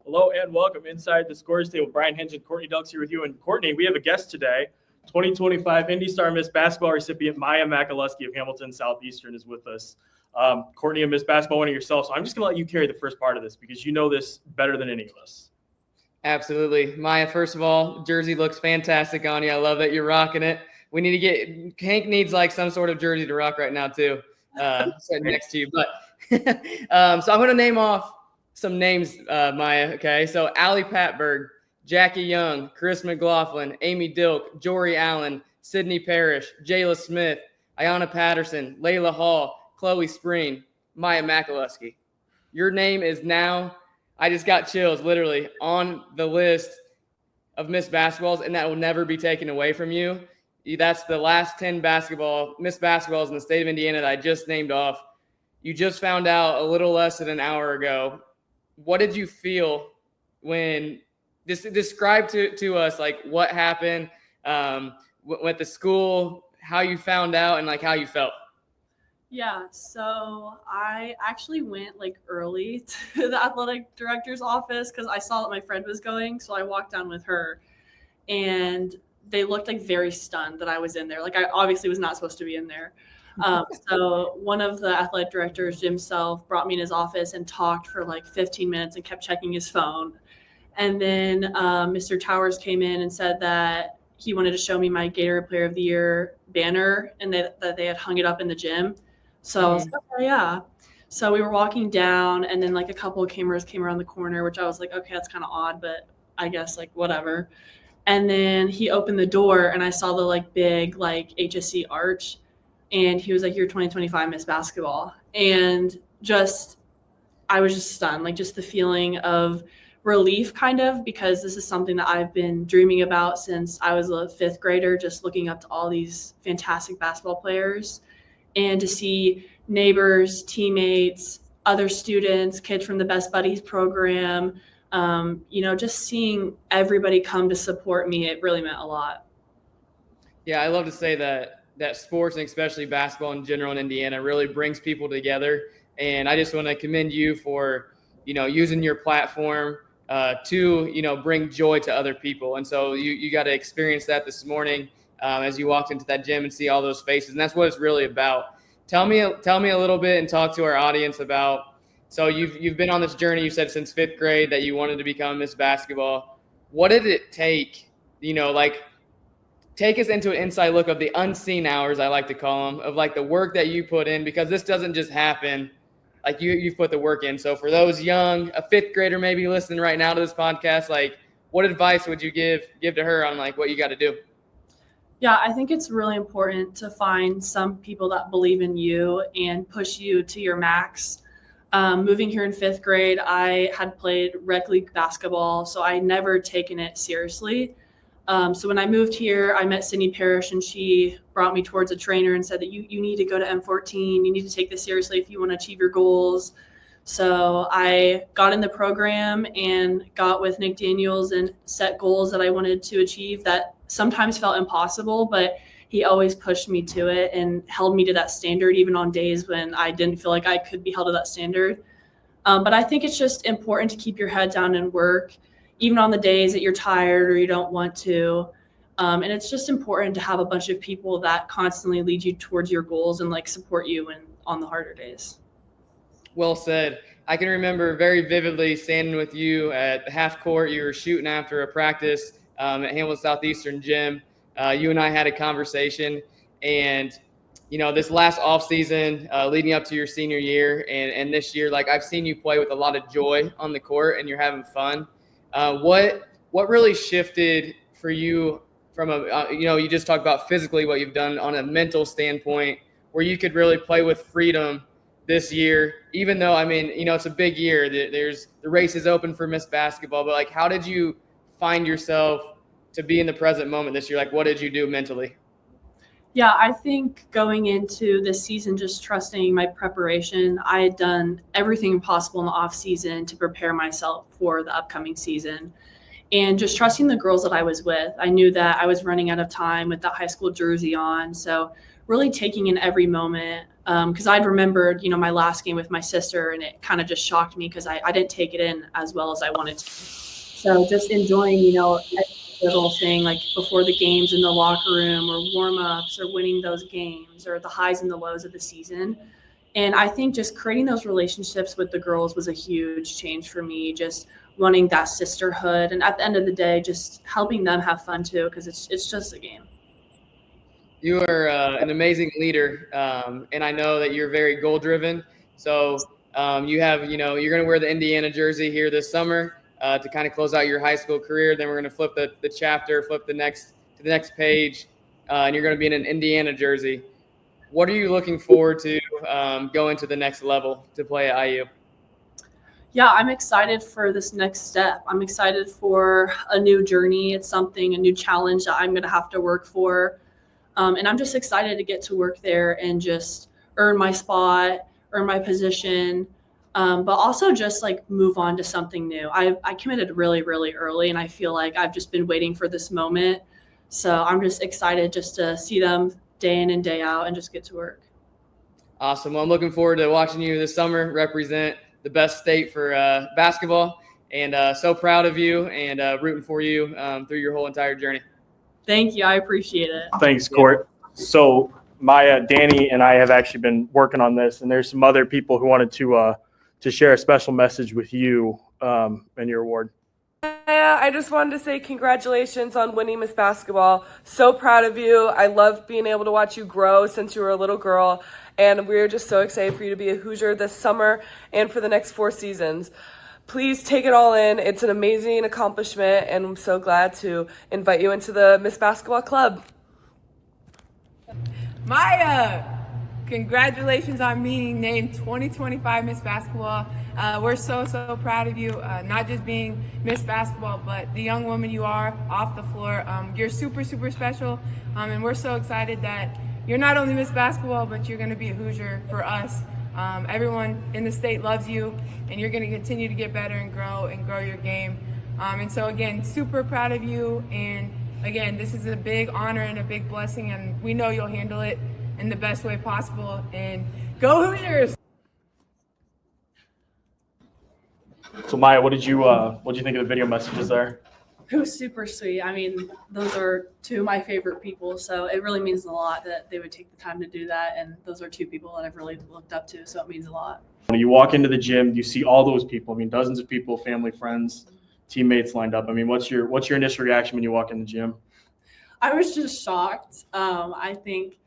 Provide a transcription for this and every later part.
Hello and welcome inside the scores table. Brian Hinge and Courtney Delks here with you. And Courtney, we have a guest today. 2025 IndyStar Miss Basketball recipient Maya Makalusky of Hamilton Southeastern is with us. Courtney, a Miss Basketball winner yourself, so I'm just going to let you carry the first part of this because you know this better than any of us. Absolutely. Maya, first of all, jersey looks fantastic on you. I love that you're rocking it. We need to get – Hank needs like some sort of jersey to rock right now too, sitting next to you. But so I'm going to name off some names, Maya, okay? So Allie Patberg, Jackie Young, Chris McLaughlin, Amy Dilk, Jory Allen, Sydney Parrish, Jayla Smith, Ayanna Patterson, Layla Hall, Chloe Spring, Maya Makalusky. Your name is now, I just got chills, literally, on the list of Miss Basketballs, and that will never be taken away from you. That's the last 10 Miss Basketballs in the state of Indiana that I just named off. You just found out a little less than an hour ago. What did you feel when describe to us like what happened with the school, how you found out, and like how you felt? Yeah, so I actually went like early to the athletic director's office because I saw that my friend was going. So I walked down with her and they looked like very stunned that I was in there. Like I obviously was not supposed to be in there. So one of the athletic directors, Jim Self, brought me in his office and talked for like 15 minutes and kept checking his phone. And then Mr. Towers came in and said that he wanted to show me my Gatorade Player of the Year banner and that they had hung it up in the gym. So I was like, okay, yeah. So we were walking down and then like a couple of cameras came around the corner, which I was like, okay, that's kind of odd, but I guess like whatever. And then he opened the door and I saw the like big like HSC arch. And he was like, you're 2025 Miss Basketball. And I was just stunned, like just the feeling of relief kind of, because this is something that I've been dreaming about since I was a fifth grader, just looking up to all these fantastic basketball players. And to see neighbors, teammates, other students, kids from the Best Buddies program, just seeing everybody come to support me, it really meant a lot. Yeah, I love to say that sports, and especially basketball in general in Indiana, really brings people together. And I just want to commend you for, using your platform to, bring joy to other people. And so you got to experience that this morning as you walked into that gym and see all those faces. And that's what it's really about. Tell me a little bit and talk to our audience about, so you've been on this journey, you said since fifth grade that you wanted to become Miss Basketball. What did it take, take us into an inside look of the unseen hours, I like to call them, of like the work that you put in, because this doesn't just happen. Like you've put the work in. So for those young, a fifth grader maybe listening right now to this podcast, like what advice would you give to her on like what you got to do? Yeah, I think it's really important to find some people that believe in you and push you to your max. Moving here in fifth grade, I had played rec league basketball, so I never taken it seriously. So when I moved here, I met Sydney Parrish, and she brought me towards a trainer and said that you need to go to M14. You need to take this seriously if you want to achieve your goals. So I got in the program and got with Nick Daniels and set goals that I wanted to achieve that sometimes felt impossible, but he always pushed me to it and held me to that standard, even on days when I didn't feel like I could be held to that standard. But I think it's just important to keep your head down and work. even on the days that you're tired or you don't want to. And it's just important to have a bunch of people that constantly lead you towards your goals and like support you on the harder days. Well said. I can remember very vividly standing with you at half court. You were shooting after a practice at Hamilton Southeastern gym. You and I had a conversation, and this last off season, leading up to your senior year, and this year, like I've seen you play with a lot of joy on the court, and you're having fun. What really shifted for you from you just talked about physically what you've done on a mental standpoint, where you could really play with freedom this year, even though, it's a big year. There's the race is open for Miss Basketball, but like, how did you find yourself to be in the present moment this year? Like, what did you do mentally? Yeah, I think going into this season, just trusting my preparation, I had done everything possible in the off season to prepare myself for the upcoming season. And just trusting the girls that I was with. I knew that I was running out of time with that high school jersey on. So really taking in every moment, because I'd remembered, my last game with my sister, and it kind of just shocked me because I didn't take it in as well as I wanted to. So just enjoying, every little thing, like before the games in the locker room or warm-ups or winning those games or the highs and the lows of the season. And I think just creating those relationships with the girls was a huge change for me, just wanting that sisterhood. And at the end of the day, just helping them have fun too, because it's just a game. You are an amazing leader, and I know that you're very goal-driven. So you have, you're going to wear the Indiana jersey here this summer to kind of close out your high school career. Then we're going to flip the chapter, flip to the next page, and you're going to be in an Indiana jersey. What are you looking forward to going to the next level to play at IU? Yeah, I'm excited for this next step. I'm excited for a new journey. It's a new challenge that I'm going to have to work for. And I'm just excited to get to work there and just earn my spot, earn my position, but also just like move on to something new. I committed really, really early, and I feel like I've just been waiting for this moment. So I'm just excited just to see them day in and day out and just get to work. Awesome. Well, I'm looking forward to watching you this summer represent the best state for basketball, and so proud of you and rooting for you through your whole entire journey. Thank you. I appreciate it. Thanks, Court. So Maya, Danny, and I have actually been working on this, and there's some other people who wanted to share a special message with you and your award. Yeah, I just wanted to say congratulations on winning Miss Basketball. So proud of you. I love being able to watch you grow since you were a little girl, and we're just so excited for you to be a Hoosier this summer and for the next 4 seasons. Please take it all in. It's an amazing accomplishment, and I'm so glad to invite you into the Miss Basketball Club. Maya, congratulations on being named 2025 Miss Basketball. We're so proud of you, not just being Miss Basketball, but the young woman you are off the floor. You're super special, and we're so excited that you're not only Miss Basketball, but you're going to be a Hoosier for us. Everyone in the state loves you, and you're going to continue to get better and grow your game. And so again, super proud of you. And again, this is a big honor and a big blessing, and we know you'll handle it in the best way possible. And go Hoosiers! So Maya, what did you think of the video messages there? It was super sweet. I mean, those are 2 of my favorite people, so it really means a lot that they would take the time to do that, and those are 2 people that I've really looked up to, so it means a lot. When you walk into the gym, you see all those people. I mean, dozens of people, family, friends, teammates lined up. I mean, what's your initial reaction when you walk in the gym? I was just shocked. I think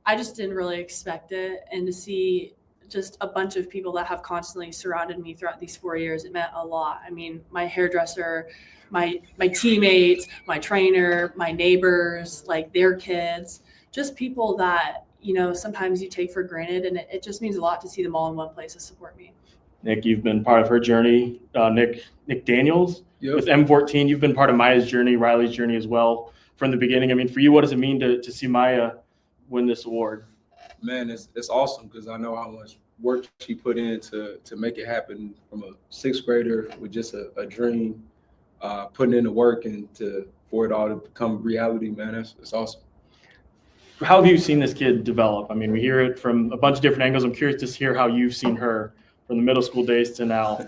I just didn't really expect it, and to see just a bunch of people that have constantly surrounded me throughout these 4 years, it meant a lot. I mean, my hairdresser, my teammates, my trainer, my neighbors, like their kids, just people that, sometimes you take for granted, and it just means a lot to see them all in one place to support me. Nick, you've been part of her journey. Nick Daniels with M14. You've been part of Maya's journey, Riley's journey as well from the beginning. I mean, for you, what does it mean to see Maya win this award? Man, it's awesome because I know how much work she put in to make it happen from a 6th grader with just a dream, putting in the work and for it all to become reality, man. It's awesome. How have you seen this kid develop? I mean, we hear it from a bunch of different angles. I'm curious to hear how you've seen her from the middle school days to now.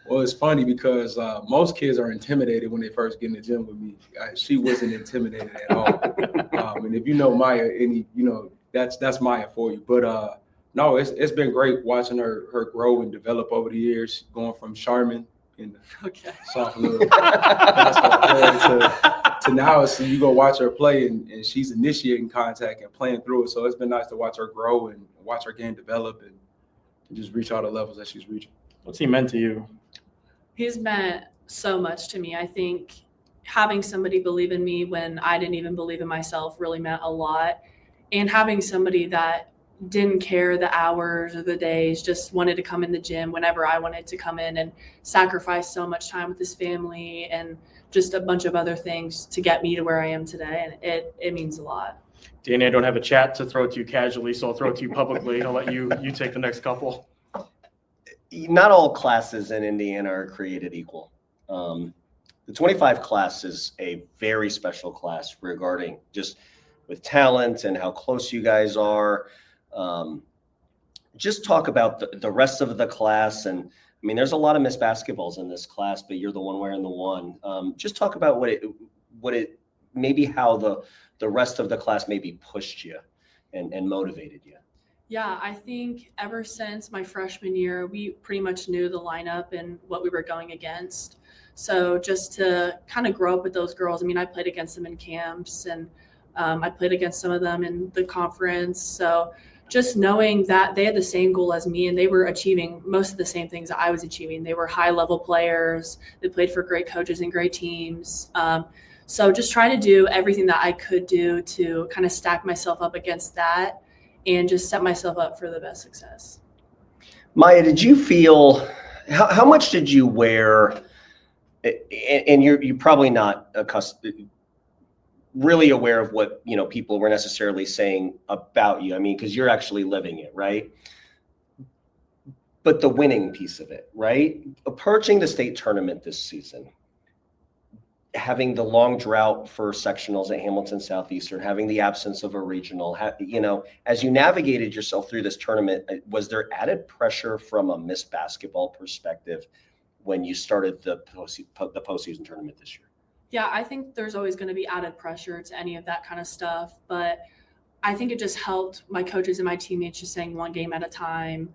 Well, it's funny because most kids are intimidated when they first get in the gym with me. She wasn't intimidated at all. And if you know Maya, that's Maya for you. But no, it's been great watching her grow and develop over the years, going from Charmin in the soft little to now. So you go watch her play, and she's initiating contact and playing through it. So it's been nice to watch her grow and watch her game develop and just reach all the levels that she's reaching. What's he meant to you? He's meant so much to me. I think having somebody believe in me when I didn't even believe in myself really meant a lot. And having somebody that didn't care the hours or the days, just wanted to come in the gym whenever I wanted to come in and sacrifice so much time with his family and just a bunch of other things to get me to where I am today. And it means a lot. Danny, I don't have a chat to throw to you casually, so I'll throw it to you publicly. I'll let you take the next couple. Not all classes in Indiana are created equal. The 25 class is a very special class regarding just with talent and how close you guys are. Just talk about the rest of the class. And I mean, there's a lot of Miss Basketballs in this class, but you're the one wearing the one. Just talk about what it maybe how the rest of the class maybe pushed you and motivated you. Yeah, I think ever since my freshman year, we pretty much knew the lineup and what we were going against. So just to kind of grow up with those girls, I mean, I played against them in camps and I played against some of them in the conference. So just knowing that they had the same goal as me and they were achieving most of the same things that I was achieving. They were high-level players. They played for great coaches and great teams. So just trying to do everything that I could do to kind of stack myself up against that and just set myself up for the best success. Maya, did you feel, how much did you wear, and you're probably not really aware of what, people were necessarily saying about you. I mean, because you're actually living it, right? But the winning piece of it, right? Approaching the state tournament this season, having the long drought for sectionals at Hamilton Southeastern, having the absence of a regional, as you navigated yourself through this tournament, was there added pressure from a Miss Basketball perspective when you started the postseason tournament this year? Yeah, I think there's always going to be added pressure to any of that kind of stuff, but I think it just helped my coaches and my teammates just saying one game at a time.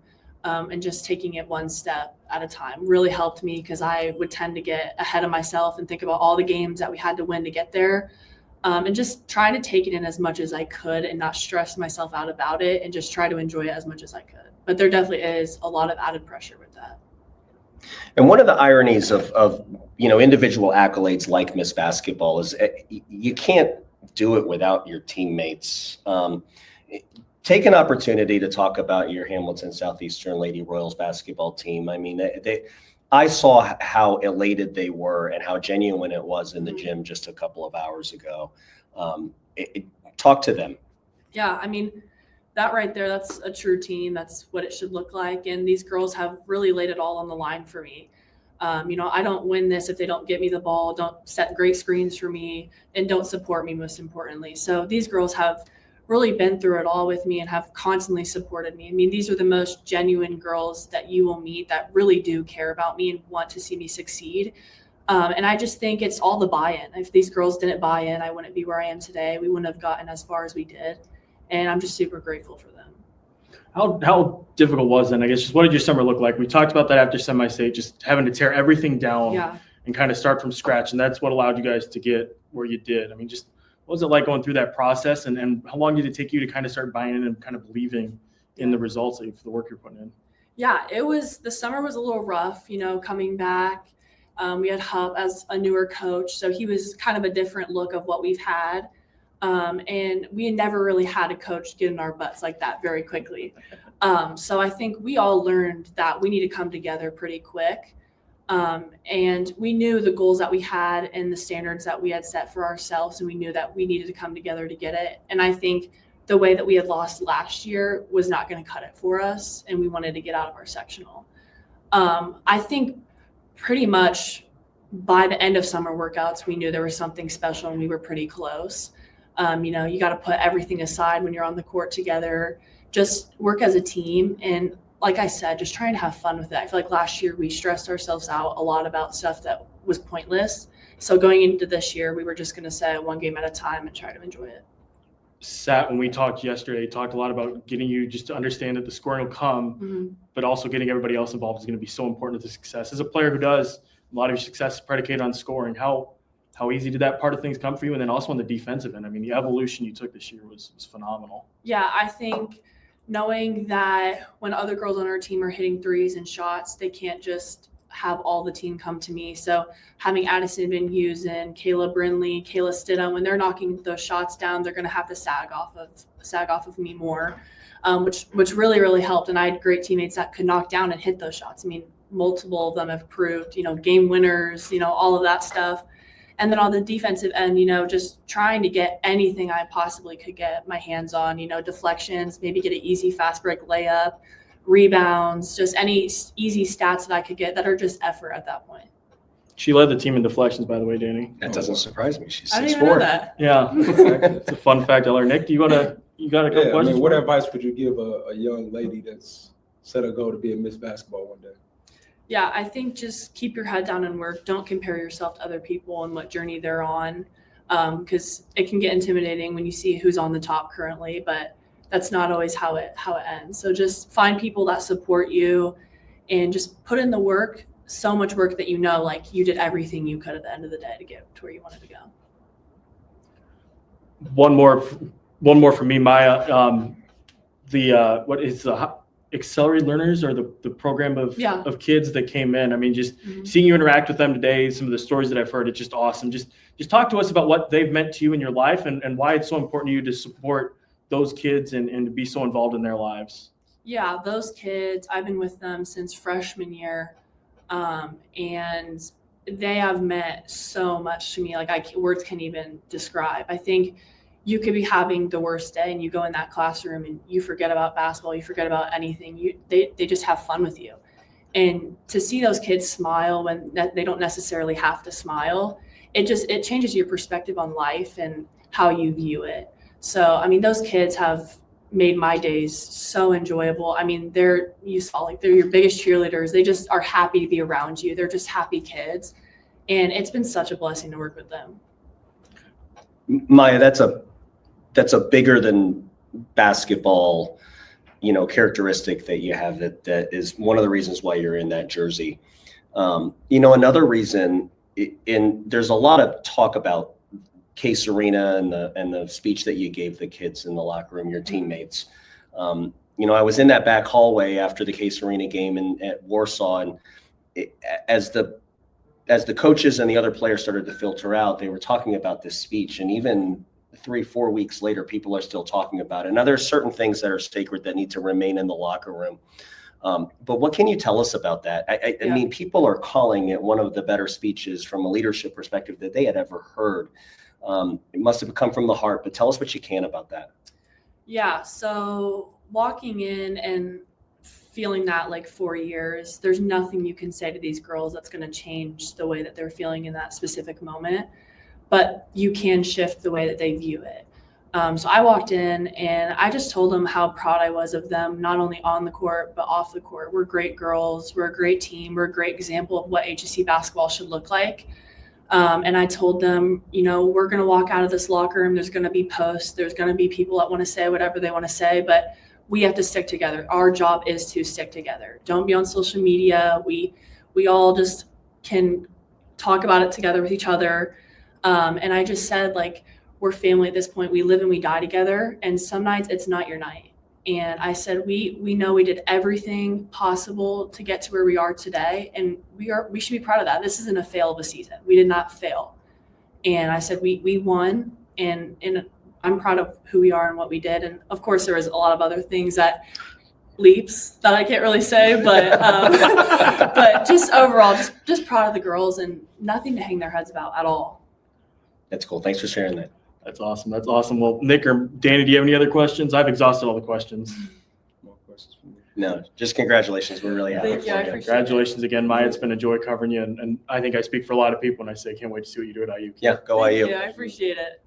And just taking it one step at a time really helped me because I would tend to get ahead of myself and think about all the games that we had to win to get there, and just try to take it in as much as I could and not stress myself out about it and just try to enjoy it as much as I could. But there definitely is a lot of added pressure with that. And one of the ironies of individual accolades like Miss Basketball is you can't do it without your teammates. Take an opportunity to talk about your Hamilton Southeastern Lady Royals basketball team. I mean, I saw how elated they were and how genuine it was in the gym just a couple of hours ago. Talk to them. Yeah, I mean, that right there, that's a true team. That's what it should look like. And these girls have really laid it all on the line for me. I don't win this if they don't get me the ball, don't set great screens for me, and don't support me, most importantly. So these girls have really been through it all with me and have constantly supported me. I mean, these are the most genuine girls that you will meet that really do care about me and want to see me succeed. And I just think it's all the buy-in. If these girls didn't buy in, I wouldn't be where I am today. We wouldn't have gotten as far as we did. And I'm just super grateful for them. How difficult was it? I guess just what did your summer look like? We talked about that after semi-state, just having to tear everything down and kind of start from scratch. And that's what allowed you guys to get where you did. I mean, just what was it like going through that process, and how long did it take you to kind of start buying in and kind of believing in the results of the work you're putting in? Yeah, the summer was a little rough, coming back. We had Hub as a newer coach, so he was kind of a different look of what we've had. And we never really had a coach get in our butts like that very quickly. So I think we all learned that we need to come together pretty quick. And we knew the goals that we had and the standards that we had set for ourselves, and we knew that we needed to come together to get it. And I think the way that we had lost last year was not going to cut it for us, and we wanted to get out of our sectional. I think pretty much by the end of summer workouts, we knew there was something special and we were pretty close. You got to put everything aside when you're on the court together, just work as a team. And like I said, just trying to have fun with it. I feel like last year we stressed ourselves out a lot about stuff that was pointless. So going into this year, we were just going to say one game at a time and try to enjoy it. When we talked yesterday, talked a lot about getting you just to understand that the scoring will come, but also getting everybody else involved is going to be so important to the success. As a player who does, a lot of your success is predicated on scoring. How easy did that part of things come for you? And then also on the defensive end, I mean, the evolution you took this year was phenomenal. Yeah, I think knowing that when other girls on our team are hitting threes and shots, they can't just have all the team come to me. So having Addison Van Heusen, Kayla Brindley, Kayla Stidham, when they're knocking those shots down, they're going to have to sag off of me more, which really, really helped. And I had great teammates that could knock down and hit those shots. I mean, multiple of them have proved, game winners, all of that stuff. And then on the defensive end, just trying to get anything I possibly could get my hands on, deflections, maybe get an easy fast break layup, rebounds, just any easy stats that I could get that are just effort at that point. She led the team in deflections, by the way, Danny. That doesn't surprise me. She's 6'4". I didn't even know that. Yeah, it's a fun fact I learned. Nick, you got a couple questions? What advice would you give a young lady that's set a goal to be a Miss Basketball one day? Yeah, I think just keep your head down and work. Don't compare yourself to other people and what journey they're on, because it can get intimidating when you see who's on the top currently, but that's not always how it ends. So just find people that support you and just put in the work, so much work that like you did everything you could at the end of the day to get to where you wanted to go. One more for me, Maya. What is the Accelerated Learners, or the program of kids that came in? I mean, just seeing you interact with them today, some of the stories that I've heard, it's just awesome. Just talk to us about what they've meant to you in your life and why it's so important to you to support those kids and to be so involved in their lives. Yeah, those kids, I've been with them since freshman year, and they have meant so much to me. Like words can't even describe. I think you could be having the worst day and you go in that classroom and you forget about basketball, you forget about anything. They just have fun with you. And to see those kids smile when they don't necessarily have to smile, it changes your perspective on life and how you view it. So, I mean, those kids have made my days so enjoyable. I mean, they're useful. Like, they're your biggest cheerleaders. They just are happy to be around you. They're just happy kids. And it's been such a blessing to work with them. Maya, that's a bigger than basketball, characteristic that you have that is one of the reasons why you're in that jersey. Another reason, there's a lot of talk about Case Arena and the speech that you gave the kids in the locker room, your teammates. I was in that back hallway after the Case Arena game at Warsaw, and as the coaches and the other players started to filter out, they were talking about this speech, and even 3-4 weeks later, people are still talking about it. Now, there's certain things that are sacred that need to remain in the locker room. But what can you tell us about that? I mean, people are calling it one of the better speeches from a leadership perspective that they had ever heard. It must have come from the heart, but tell us what you can about that. Yeah. So walking in and feeling that like 4 years, there's nothing you can say to these girls that's going to change the way that they're feeling in that specific moment, but you can shift the way that they view it. So I walked in and I just told them how proud I was of them, not only on the court, but off the court. We're great girls. We're a great team. We're a great example of what HSC basketball should look like. And I told them, we're going to walk out of this locker room. There's going to be posts. There's going to be people that want to say whatever they want to say, but we have to stick together. Our job is to stick together. Don't be on social media. We all just can talk about it together with each other. And I just said, like, we're family at this point. We live and we die together. And some nights it's not your night. And I said, we know we did everything possible to get to where we are today. And we should be proud of that. This isn't a fail of a season. We did not fail. And I said, we won, and I'm proud of who we are and what we did. And of course there was a lot of other things that leaps that I can't really say, but but just overall, just proud of the girls and nothing to hang their heads about at all. That's cool. Thanks for sharing that. That's awesome. That's awesome. Well, Nick or Danny, do you have any other questions? I've exhausted all the questions. More questions from you? No, just congratulations. We're really happy. Thank you. I appreciate Congratulations again, Maya. It's been a joy covering you. And I think I speak for a lot of people when I say I can't wait to see what you do at IU. Yeah, go IU. Thank you. I appreciate it.